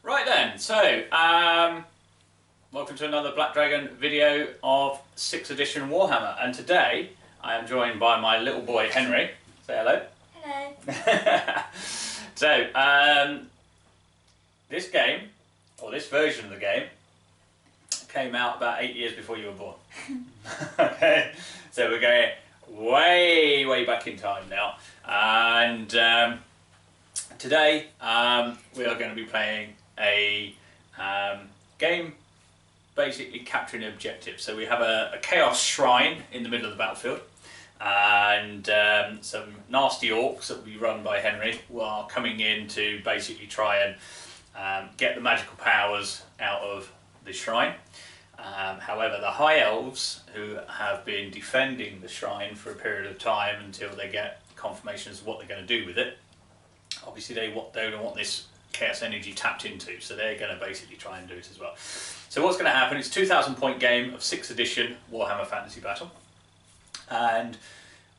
Right then, so welcome to another Black Dragon video of 6th edition Warhammer, and today I am joined by my little boy Henry. Say hello. Hello. So this game, or this version of the game, came out about 8 years before you were born. Okay, so we're going way back in time now, and today we are going to be playing a game basically capturing objectives. So we have a chaos shrine in the middle of the battlefield, and some nasty orcs that will be run by Henry are coming in to basically try and get the magical powers out of the shrine. However, the High Elves, who have been defending the shrine for a period of time until they get confirmations of what they're going to do with it, obviously they don't want this chaos energy tapped into, so they're going to basically try and do it as well. So what's going to happen, it's a 2,000 point game of 6th edition Warhammer Fantasy Battle, and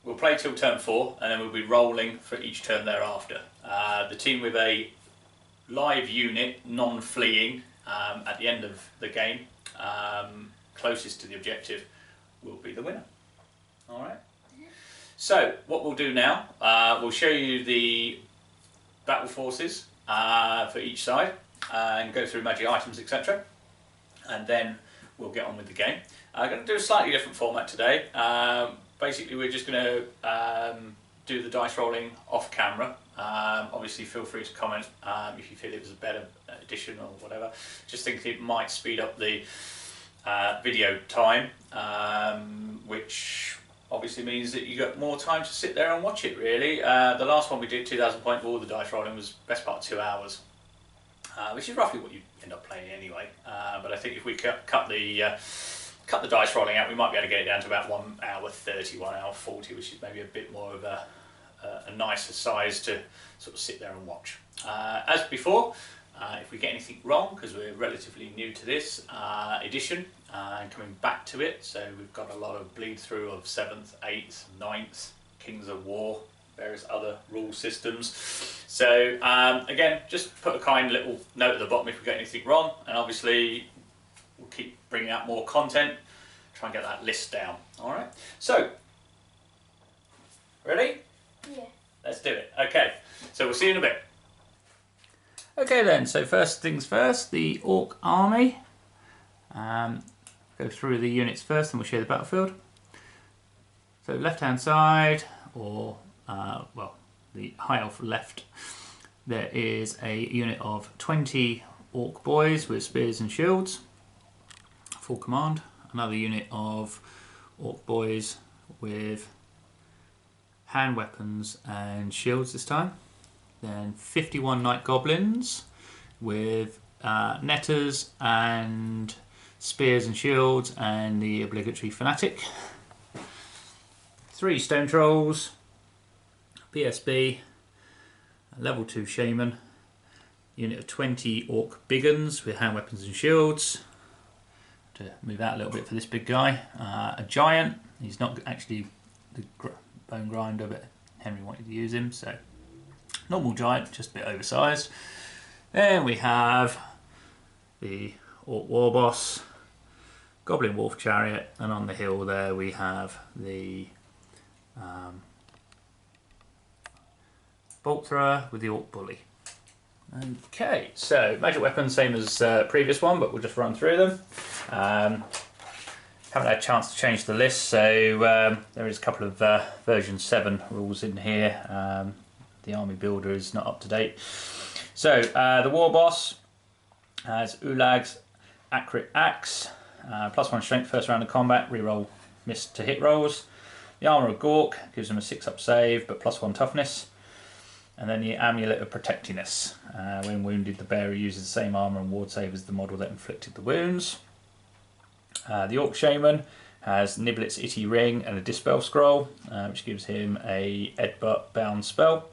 we'll play till turn 4 and then we'll be rolling for each turn thereafter. The team with a live unit, non-fleeing, at the end of the game, closest to the objective, will be the winner. Alright? So what we'll do now, we'll show you the battle forces for each side and go through magic items, etc. And then we'll get on with the game. I'm going to do a slightly different format today. Basically we're just going to do the dice rolling off camera. Obviously feel free to comment if you feel it was a better edition or whatever. Just think it might speed up the video time, which obviously means that you got more time to sit there and watch it, really. The last one we did, 2,000 point with all the dice rolling, was best part of 2 hours, which is roughly what you end up playing anyway. But I think if we cut the dice rolling out, we might be able to get it down to about 1 hour 30, 1 hour 40, which is maybe a bit more of a nicer size to sort of sit there and watch. As before, if we get anything wrong, because we're relatively new to this edition and coming back to it, so we've got a lot of bleed through of 7th, 8th, 9th, Kings of War, various other rule systems. So again, just put a kind little note at the bottom if we get anything wrong, and obviously we'll keep bringing out more content, try and get that list down. Alright, so ready? Yeah. Let's do it. Okay, so we'll see you in a bit. Okay then, so first things first, the Orc army. Go through the units first and we'll show the battlefield. So left hand side, or well, the High Elf left, there is a unit of 20 Orc boys with spears and shields, full command. Another unit of Orc boys with hand weapons and shields this time. Then 51 Night Goblins with netters and spears and shields and the obligatory fanatic. 3 Stone Trolls, PSB, level 2 Shaman, unit of 20 Orc Biggins with hand weapons and shields. To move out a little bit for this big guy. A Giant, he's not actually the bone grinder, but Henry wanted to use him, so normal Giant, just a bit oversized. Then we have the Orc War Boss, Goblin Wolf Chariot, and on the hill there we have the Bolt Thrower with the Orc Bully. Okay, so magic weapons, same as previous one, but we'll just run through them. Haven't had a chance to change the list, so there is a couple of version 7 rules in here. The army builder is not up to date. So the War Boss has Ulag's Accurate Axe, +1 strength first round of combat, reroll miss to hit rolls. The Armour of Gork gives him a 6-up save but +1 toughness. And then the Amulet of Protectiness. When wounded, the bearer uses the same armour and ward save as the model that inflicted the wounds. The Orc Shaman has Niblet's Itty Ring and a Dispel Scroll, which gives him a Headbutt bound spell.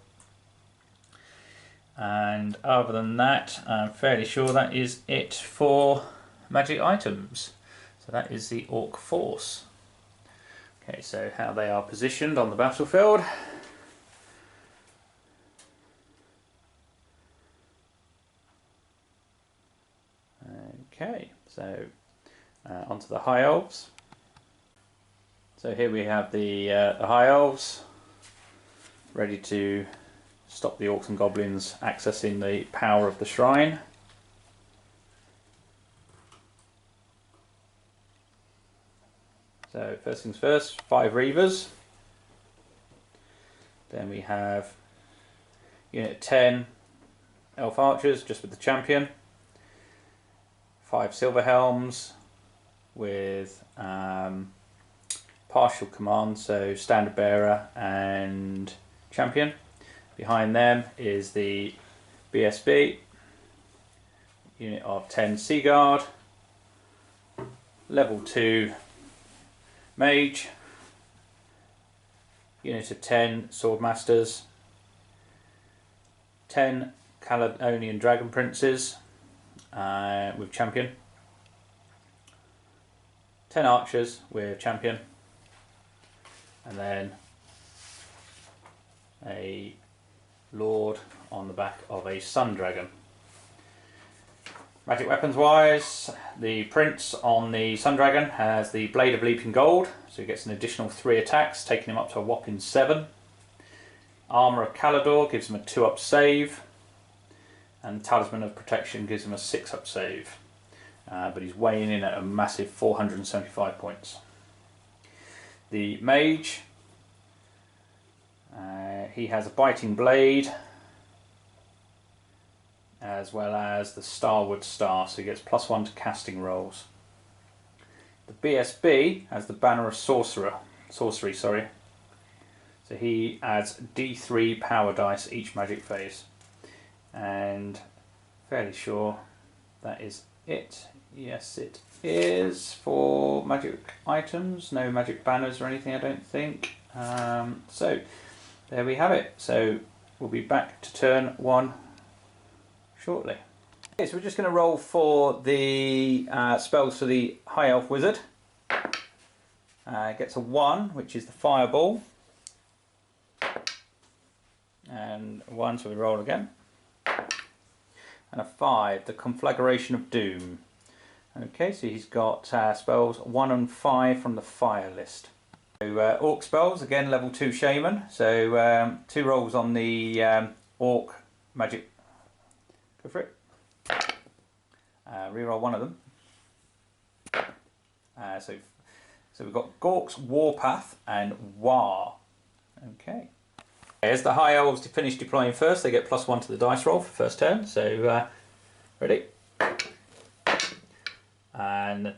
And other than that, I'm fairly sure that is it for magic items. So that is the Orc force. Okay, so how they are positioned on the battlefield. Okay, so onto the High Elves. So here we have the High Elves ready to stop the Orcs and Goblins accessing the power of the shrine. So first things first, 5 Reavers. Then we have Unit 10 Elf Archers, just with the champion. 5 Silver Helms with partial command, so Standard Bearer and Champion. Behind them is the BSB, unit of 10 Sea Guard, level 2 Mage, unit of 10 Swordmasters, 10 Caledonian Dragon Princes with Champion, 10 Archers with Champion, and then a Lord on the back of a Sun Dragon. Magic weapons wise, the Prince on the Sun Dragon has the Blade of Leaping Gold, so he gets an additional 3 attacks, taking him up to a whopping 7. Armour of Calador gives him a 2-up save, and Talisman of Protection gives him a 6-up save. But he's weighing in at a massive 475 points. The Mage, he has a Biting Blade, as well as the Starwood Star, so he gets +1 to casting rolls. The BSB has the Banner of Sorcery, so he adds D3 power dice each magic phase, and fairly sure that is it. Yes, it is for magic items, no magic banners or anything, I don't think. So there we have it. So we'll be back to turn 1 shortly. Okay, so we're just going to roll for the spells for the High Elf Wizard. It gets a 1, which is the Fireball, and a 1, so we roll again, and a 5, the Conflagration of Doom. Okay, so he's got spells 1 and 5 from the fire list. So Orc spells, again level 2 Shaman, so 2 rolls on the Orc magic. Go for it. Reroll 1 of them. So we've got Gork's Warpath and War. Okay. As the High Elves to finish deploying first, they get +1 to the dice roll for first turn. So ready. And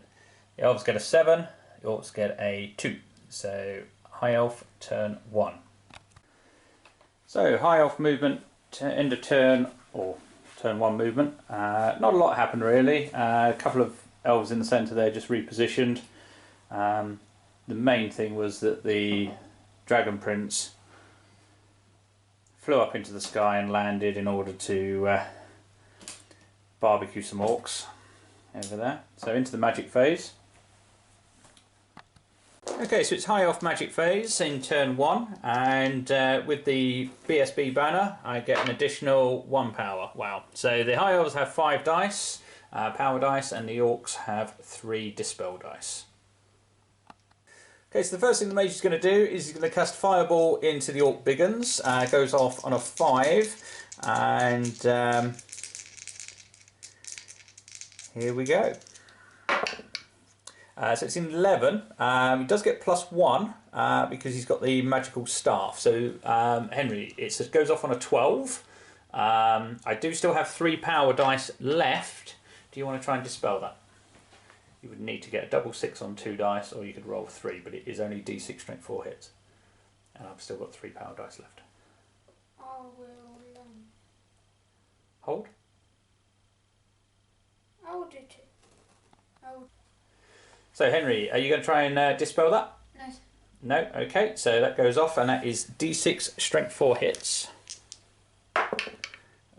the Elves get a 7, the Orcs get a 2. So High Elf turn 1. So High Elf movement to end of turn, or turn 1 movement. Not a lot happened really. A couple of elves in the centre there just repositioned. The main thing was that the Dragon Prince flew up into the sky and landed in order to barbecue some orcs over there. So into the magic phase. Okay, so it's High Elf magic phase in turn 1, and with the BSB banner I get an additional 1 power. Wow. So the High Elves have 5 dice, power dice, and the Orcs have 3 dispel dice. Okay, so the first thing the Mage is going to do is he's going to cast Fireball into the Orc Biggins. It goes off on a 5, and here we go. So it's in 11. He does get +1 because he's got the magical staff. So Henry, it goes off on a 12. I do still have 3 power dice left. Do you want to try and dispel that? You would need to get a double 6 on 2 dice, or you could roll 3, but it is only D6 strength 4 hits. And I've still got 3 power dice left. I will Hold. hold it. Hold. So Henry, are you going to try and dispel that? No. No? Okay, so that goes off, and that is D6 strength 4 hits.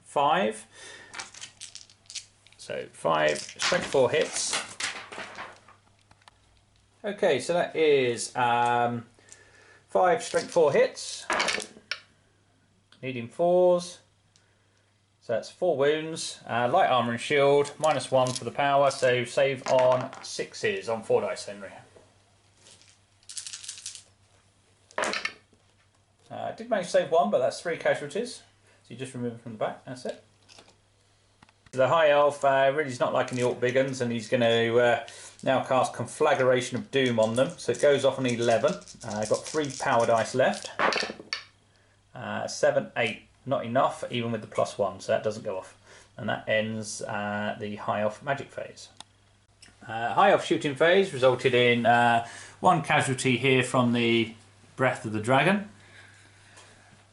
5. So 5 strength 4 hits. Okay, so that is 5 strength 4 hits. Needing 4s. So that's 4 wounds, light armour and shield, -1 for the power, so save on 6s on 4 dice, Henry. I did manage to save 1, but that's 3 casualties. So you just remove it from the back, that's it. The High Elf really is not liking the Orc Big Uns, and he's going to now cast Conflagration of Doom on them. So it goes off on 11. I've got 3 power dice left. 7, 8, not enough, even with the +1, so that doesn't go off. And that ends the High Elf magic phase. High Elf shooting phase resulted in 1 casualty here from the Breath of the Dragon.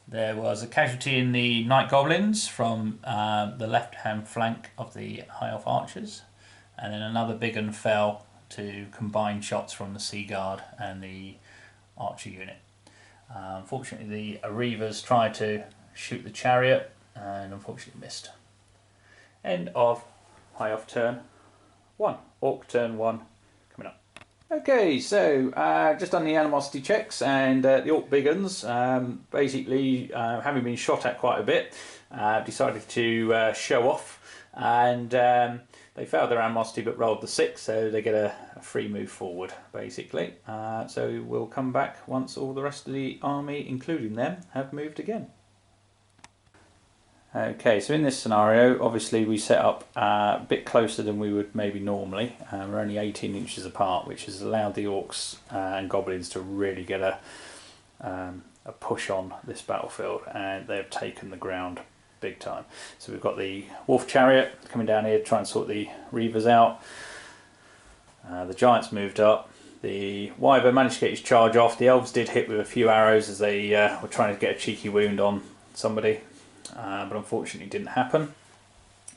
There was a casualty in the Night Goblins from the left-hand flank of the High Elf Archers, and then another big un fell to combined shots from the Sea Guard and the Archer unit. Unfortunately, the Reavers tried to shoot the chariot and unfortunately missed. End of High Elf turn 1. Orc turn 1 coming up. Okay, so just on the animosity checks, and the Orc Big Uns, basically having been shot at quite a bit, decided to show off, and they failed their animosity but rolled the 6, so they get a free move forward basically. So we'll come back once all the rest of the army, including them, have moved again. Okay, so in this scenario, obviously we set up a bit closer than we would maybe normally. We're only 18 inches apart, which has allowed the Orcs and Goblins to really get a push on this battlefield, and they've taken the ground big time. So we've got the Wolf Chariot coming down here to try and sort the Reavers out. The Giants moved up. The Wyvern managed to get his charge off. The Elves did hit with a few arrows as they were trying to get a cheeky wound on somebody. But unfortunately it didn't happen.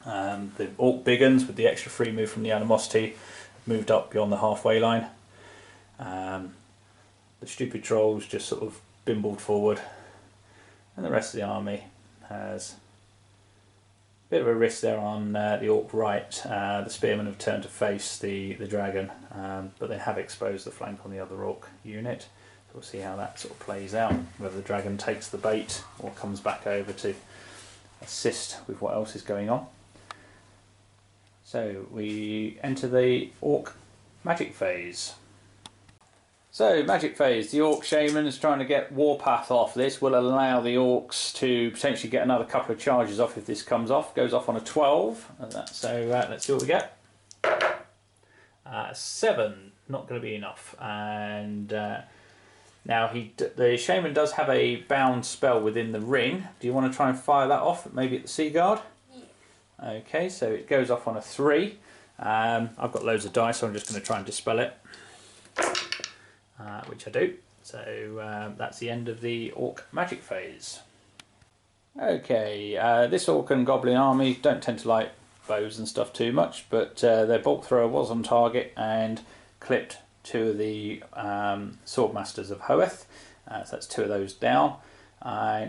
The Orc Big Uns, with the extra free move from the animosity, moved up beyond the halfway line. The stupid trolls just sort of bimbled forward, and the rest of the army has a bit of a risk there on the Orc right. The spearmen have turned to face the dragon, but they have exposed the flank on the other Orc unit. So we'll see how that sort of plays out, whether the dragon takes the bait or comes back over to assist with what else is going on. So we enter the Orc magic phase. So magic phase, the Orc Shaman is trying to get Warpath off. This will allow the Orcs to potentially get another couple of charges off if this comes off. Goes off on a 12. So let's see what we get. 7, not going to be enough. And now the Shaman does have a bound spell within the ring. Do you want to try and fire that off, maybe at the Sea Guard? Yeah. Okay, so it goes off on a 3. I've got loads of dice, so I'm just going to try and dispel it. Which I do. So that's the end of the Orc magic phase. Okay, this Orc and Goblin army don't tend to like bows and stuff too much, but their bolt thrower was on target and clipped 2 of the Swordmasters of Hoeth. So that's 2 of those down.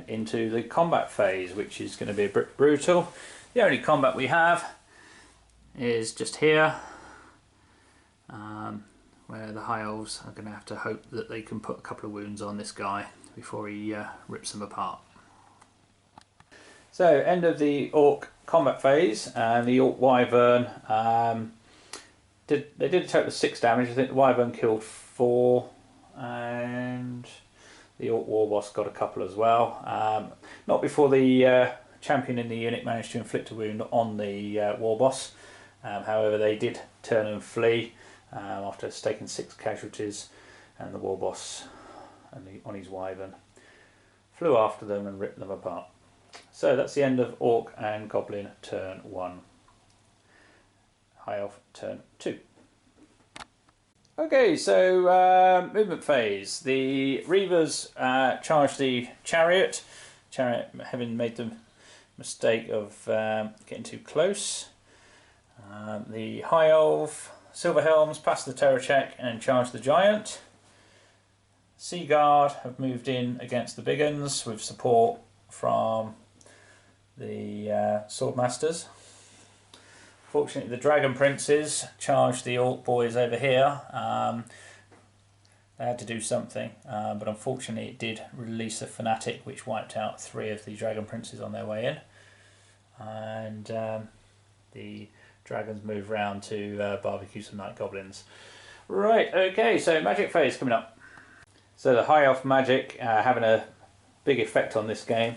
Into the combat phase, which is going to be a bit brutal. The only combat we have is just here, where the High Elves are going to have to hope that they can put a couple of wounds on this guy before he rips them apart. So, end of the Orc combat phase, and the Orc Wyvern they did a total of 6 damage. I think the Wyvern killed 4, and the Orc Warboss got a couple as well. Not before the champion in the unit managed to inflict a wound on the Warboss. However, they did turn and flee after taking 6 casualties, and the Warboss on his Wyvern flew after them and ripped them apart. So that's the end of Orc and Goblin turn 1. High Elf turn 2. Okay, so movement phase. The Reavers charged the Chariot. Chariot having made the mistake of getting too close. The High Elf Silver Helms passed the terror check and charged the Giant. Sea Guard have moved in against the Big Uns with support from the Swordmasters. Fortunately, the Dragon Princes charged the Orc boys over here. They had to do something, but unfortunately it did release a Fanatic which wiped out 3 of the Dragon Princes on their way in. and the dragons move round to barbecue some night goblins. Right, okay, so magic phase coming up. So the high elf magic having a big effect on this game.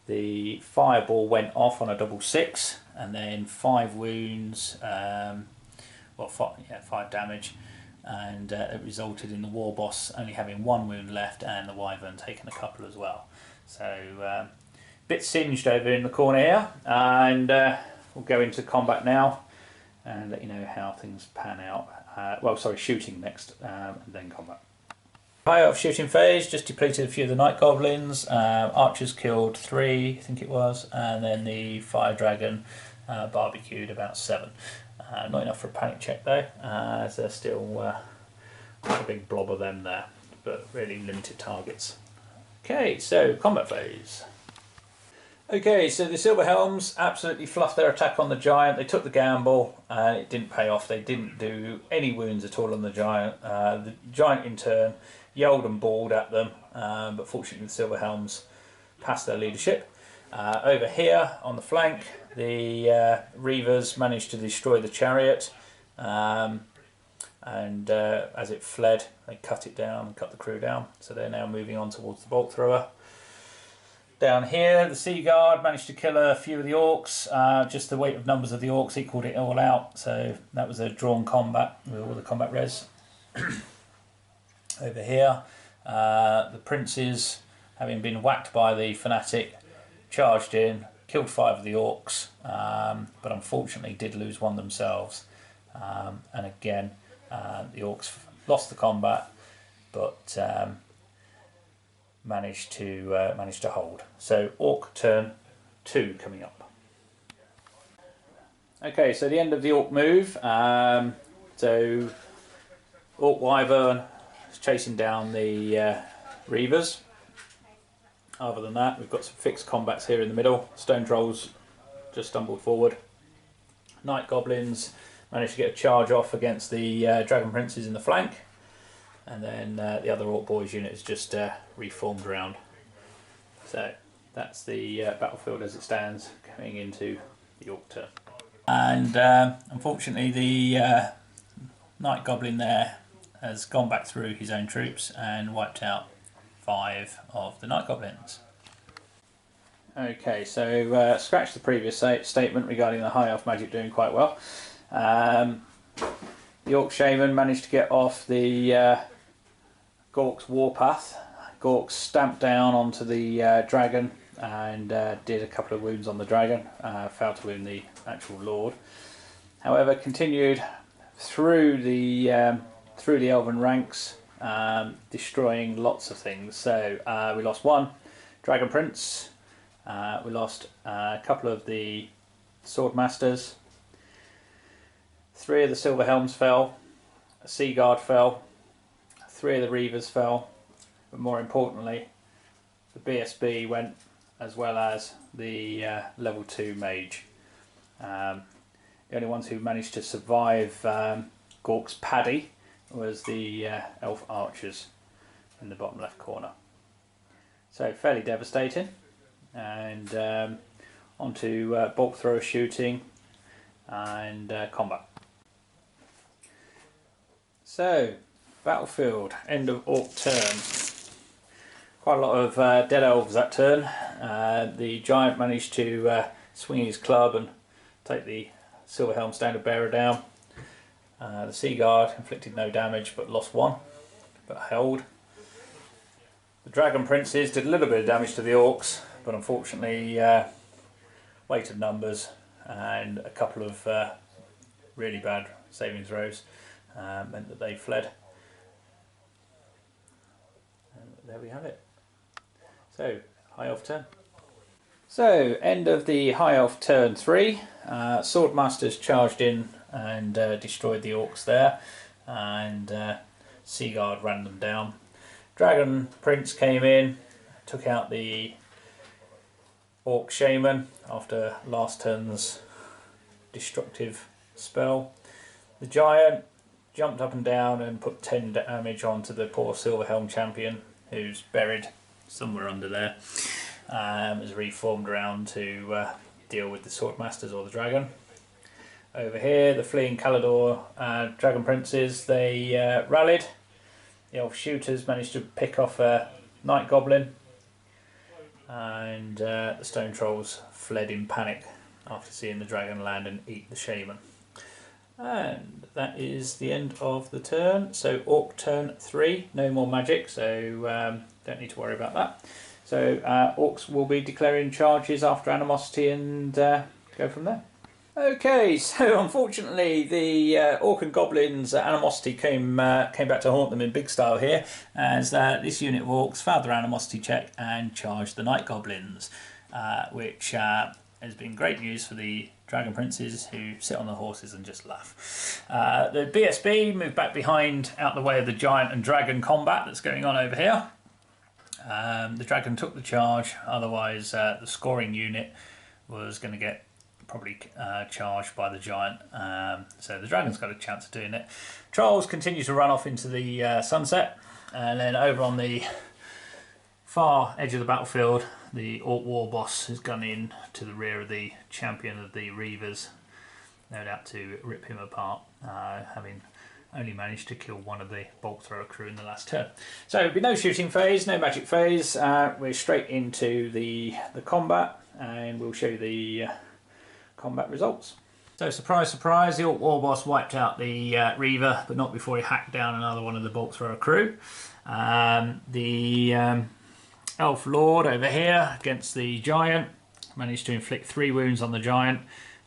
The fireball went off on a double 6, and then 5 wounds, well, 5 damage, and it resulted in the war boss only having 1 wound left, and the wyvern taking a couple as well. So bit singed over in the corner here, and we'll go into combat now and let you know how things pan out. Well, sorry, shooting next, and then combat. High elf shooting phase, just depleted a few of the night goblins. Archers killed 3, I think it was, and then the fire dragon barbecued about 7. Not enough for a panic check though, as there's still quite a big blob of them there, but really limited targets. Okay, so combat phase. Okay, so the Silver Helms absolutely fluffed their attack on the giant. They took the gamble and it didn't pay off. They didn't do any wounds at all on the giant. The giant in turn yelled and bawled at them, but fortunately the Silver Helms passed their leadership. Over here on the flank, the Reavers managed to destroy the chariot, and as it fled they cut it down and cut the crew down, so they're now moving on towards the bolt thrower. Down here the Sea Guard managed to kill a few of the orcs. Just the weight of numbers of the orcs equalled it all out, so that was a drawn combat with all the combat res. Over here the princes, having been whacked by the fanatic, charged in, killed 5 of the orcs, but unfortunately did lose 1 themselves, and again the orcs lost the combat, but managed to hold. So orc turn 2 coming up. Okay, so the end of the orc move. So orc wyvern is chasing down the reavers. Other than that, we've got some fixed combats here in the middle. Stone trolls just stumbled forward. Night goblins managed to get a charge off against the dragon princes in the flank, and then the other orc boys unit is just reformed around. So that's the battlefield as it stands coming into the orc turn. And unfortunately the night goblin there has gone back through his own troops and wiped out 5 of the night goblins. Okay, so scratch the previous statement regarding the high elf magic doing quite well. The orc shaman managed to get off the Gork's warpath. Gork stamped down onto the dragon and did a couple of wounds on the dragon, failed to wound the actual lord. However, continued through the elven ranks, destroying lots of things. So we lost 1 dragon prince, we lost a couple of the sword masters, 3 of the silver helms fell, a sea guard fell, 3 of the reavers fell, but more importantly the BSB went, as well as the level 2 mage. The only ones who managed to survive Gork's paddy was the elf archers in the bottom left corner. So fairly devastating, and on to bolt thrower shooting and combat. So battlefield, end of orc turn. Quite a lot of dead elves that turn. The giant managed to swing his club and take the silver helm standard bearer down. The sea guard inflicted no damage but lost 1, but held. The dragon princes did a little bit of damage to the orcs, but unfortunately weight of numbers and a couple of really bad saving throws meant that they fled. And there we have it. So high elf turn. So end of the high elf turn 3. Swordmasters charged in and destroyed the orcs there, and Sea Guard ran them down. Dragon Prince came in, took out the Orc Shaman after last turn's destructive spell. The Giant jumped up and down and put 10 damage onto the poor Silver Helm champion, who's buried somewhere under there. has reformed around to deal with the Swordmasters or the Dragon. Over here, the fleeing Calador Dragon Princes, they rallied. The Elf Shooters managed to pick off a Night Goblin, and the Stone Trolls fled in panic after seeing the Dragon land and eat the Shaman. And that is the end of the turn. So Orc turn 3, no more magic, so don't need to worry about that. So Orcs will be declaring charges after Animosity and go from there. Okay, so unfortunately the Orc and Goblins Animosity came back to haunt them in big style here, as this unit of Orcs failed their Animosity check and charged the Night Goblins, which has been great news for the Dragon Princes, who sit on the horses and just laugh. The BSB moved back behind, out the way of the Giant and Dragon combat that's going on over here. The Dragon took the charge, otherwise the scoring unit was going to get probably charged by the Giant, so the Dragon's got a chance of doing it. Trolls continue to run off into the sunset, and then over on the far edge of the battlefield, the Orc War Boss has gone in to the rear of the champion of the Reavers, no doubt to rip him apart, having only managed to kill one of the bolt thrower crew in the last turn. So there'll be no shooting phase, no magic phase. We're straight into the combat, and we'll show you the combat results. So surprise, surprise, the Orc War Boss wiped out the Reaver, but not before he hacked down another one of the bolt thrower crew. The Elf Lord over here against the Giant managed to inflict 3 wounds on the Giant.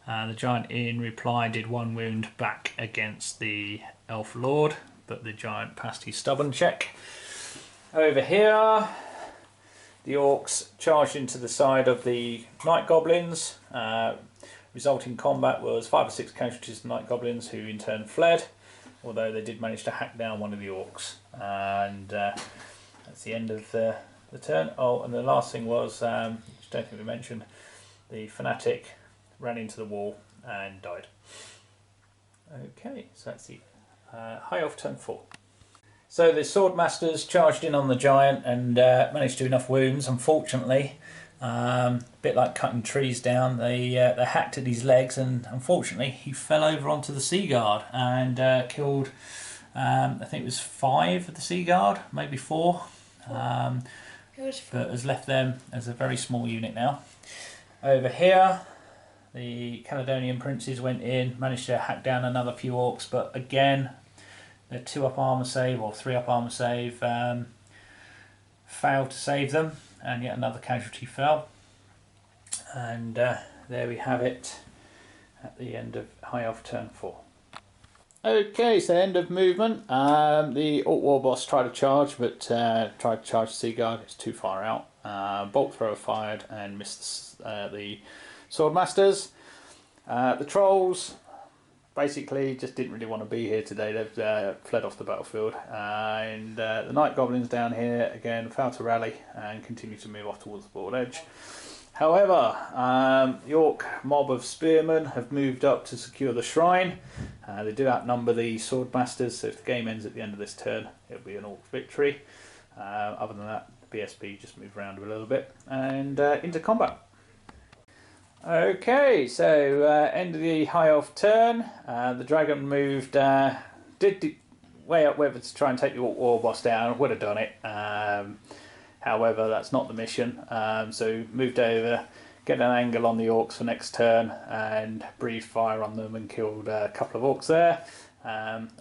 The Giant in reply did 1 wound back against the Elf Lord, but the Giant passed his stubborn check. Over here, the Orcs charged into the side of the Night Goblins. Resulting combat was 5 or 6 casualties to Night Goblins, who in turn fled, although they did manage to hack down one of the Orcs. And that's the end of the turn. Oh, and the last thing was, which I don't think we mentioned, the Fanatic ran into the wall and died. Okay, so that's the High Elf turn 4. So the Swordmasters charged in on the Giant and managed to do enough wounds. Unfortunately, a bit like cutting trees down, they hacked at his legs, and unfortunately he fell over onto the Sea Guard and killed, I think it was 5 of the Sea Guard, maybe 4. But has left them as a very small unit now. Over here, the Caledonian Princes went in, managed to hack down another few Orcs, but again, their 2 up armour save or 3 up armour save failed to save them, and yet another casualty fell. And there we have it at the end of High Elf turn 4. Okay, so end of movement. The Orc War Boss tried to charge, but tried to charge the Sea Guard. It's too far out. Bolt thrower fired and missed the Swordmasters. The Trolls basically just didn't really want to be here today. They've fled off the battlefield. And the Night Goblins down here again failed to rally and continue to move off towards the board edge. However, the Orc mob of spearmen have moved up to secure the shrine. They do outnumber the Swordmasters, so if the game ends at the end of this turn, it'll be an Orc victory. Other than that, the BSB just moved around a little bit and into combat. Okay, so end of the High Elf turn. The Dragon moved, did way up whether to try and take the Orc War Boss down. Would have done it. However, that's not the mission, so moved over, get an angle on the Orcs for next turn and breathed fire on them and killed a couple of Orcs there.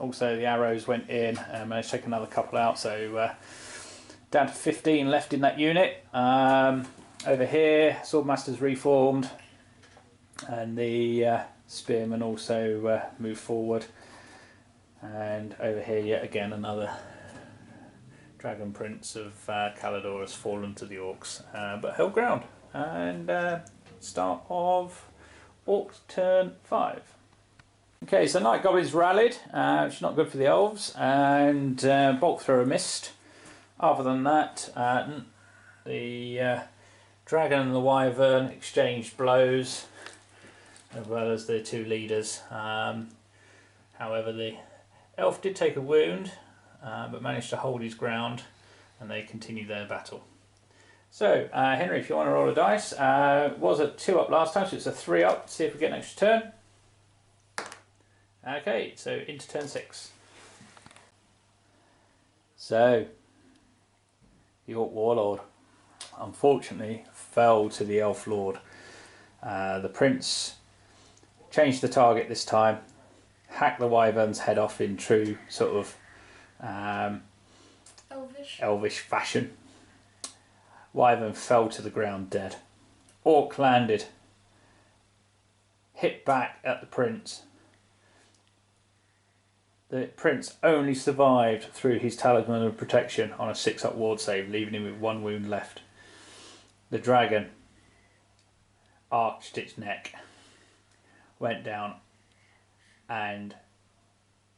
Also the arrows went in and managed to take another couple out, so down to 15 left in that unit. Over here, Swordmasters reformed and the Spearmen also moved forward, and over here yet again another Dragon Prince of Calador has fallen to the Orcs, but held ground. And start of Orcs turn 5. Okay, so Night Goblins rallied, which is not good for the Elves, and Bolt Thrower missed. Other than that, the Dragon and the Wyvern exchanged blows, as well as the 2 leaders. However, the Elf did take a wound, but managed to hold his ground, and they continued their battle. So, Henry, if you want to roll a dice, was a 2 up last time, so it's a 3 up. See if we get an extra turn. Okay, so into turn 6. So, the Orc Warlord unfortunately fell to the Elf Lord. The Prince changed the target this time, hacked the Wyvern's head off in true sort of elvish fashion. Wyvern fell to the ground dead. Orc landed, hit back at the Prince. The Prince only survived through his talisman of protection on a 6 up ward save, leaving him with 1 wound left. The dragon arched its neck, went down and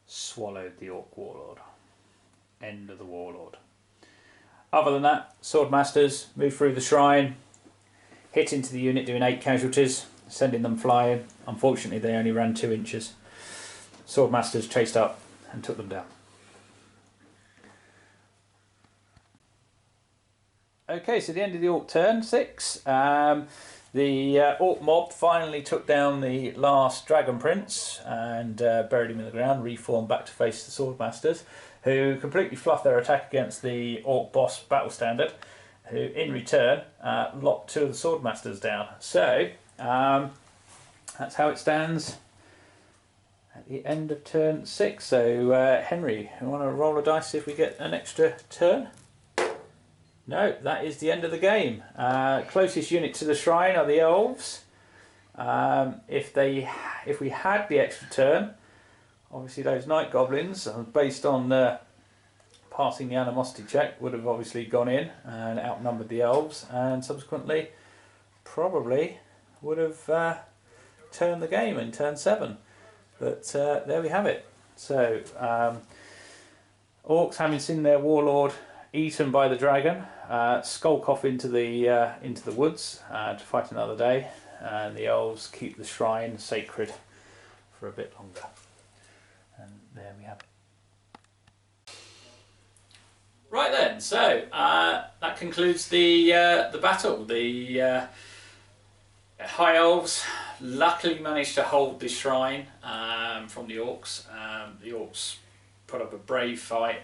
swallowed the Orc Warlord. End of the Warlord. Other than that, Swordmasters moved through the shrine, hit into the unit doing 8 casualties, sending them flying. Unfortunately they only ran 2 inches. Swordmasters chased up and took them down. Okay, so the end of the Orc turn 6. The Orc mob finally took down the last Dragon Prince and buried him in the ground, reformed back to face the Swordmasters, who completely fluffed their attack against the Orc boss battle standard, who in return locked 2 of the Swordmasters down. So that's how it stands at the end of turn 6. So Henry, you want to roll a dice, see if we get an extra turn? No, that is the end of the game. Closest unit to the shrine are the Elves. If we had the extra turn, obviously those Night Goblins, based on passing the animosity check, would have obviously gone in and outnumbered the Elves, and subsequently probably would have turned the game in turn 7. But there we have it. So Orcs, having seen their warlord eaten by the dragon, skulk off into the woods to fight another day, and the Elves keep the shrine sacred for a bit longer. And there we have it. Right then, so that concludes the battle. The High Elves luckily managed to hold this shrine from the Orcs. The Orcs put up a brave fight.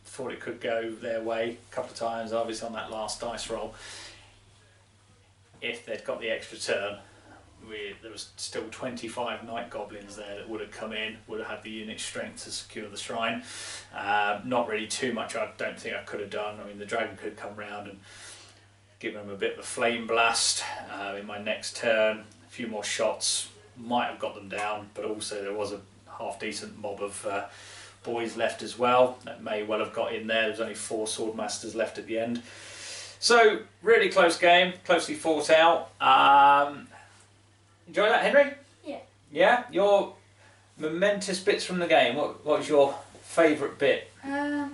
Thought it could go their way a couple of times, obviously on that last dice roll. If they'd got the extra turn, there was still 25 Night Goblins there that would have come in, would have had the unit strength to secure the shrine. Not really too much I don't think I could have done. I mean, the dragon could come round and give them a bit of a flame blast in my next turn. A few more shots might have got them down, but also there was a half decent mob of boys left as well that may well have got in there. There's only 4 Swordmasters left at the end. So really close game, closely fought out. Enjoy that, Henry? Yeah. Yeah? Your momentous bits from the game, what was your favourite bit? Got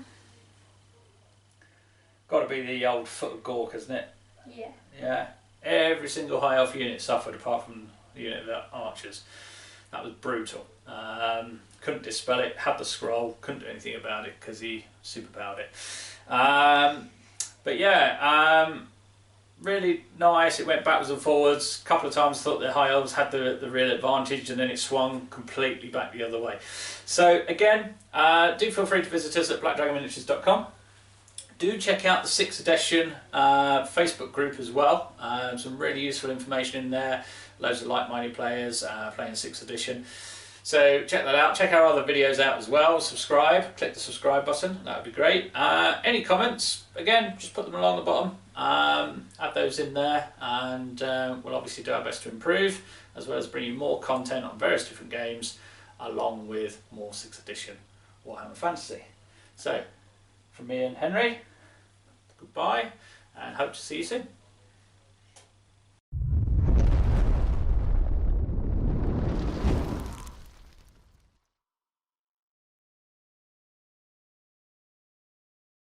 to be the old foot of Gork, isn't it? Yeah. Yeah. Every single High Elf unit suffered apart from the unit of the archers. That was brutal. Couldn't dispel it, had the scroll, couldn't do anything about it because he superpowered it. But yeah, really nice. It went backwards and forwards. A couple of times thought the High Elves had the real advantage, and then it swung completely back the other way. So again, do feel free to visit us at blackdragonminiatures.com. Do check out the 6th edition Facebook group as well. Some really useful information in there. Loads of like-minded players playing 6th edition. So check that out. Check our other videos out as well. Subscribe. Click the subscribe button. That would be great. Any comments, again, just put them along the bottom. Add those in there, and we'll obviously do our best to improve, as well as bring you more content on various different games, along with more 6th edition Warhammer Fantasy. So, from me and Henry, goodbye, and hope to see you soon.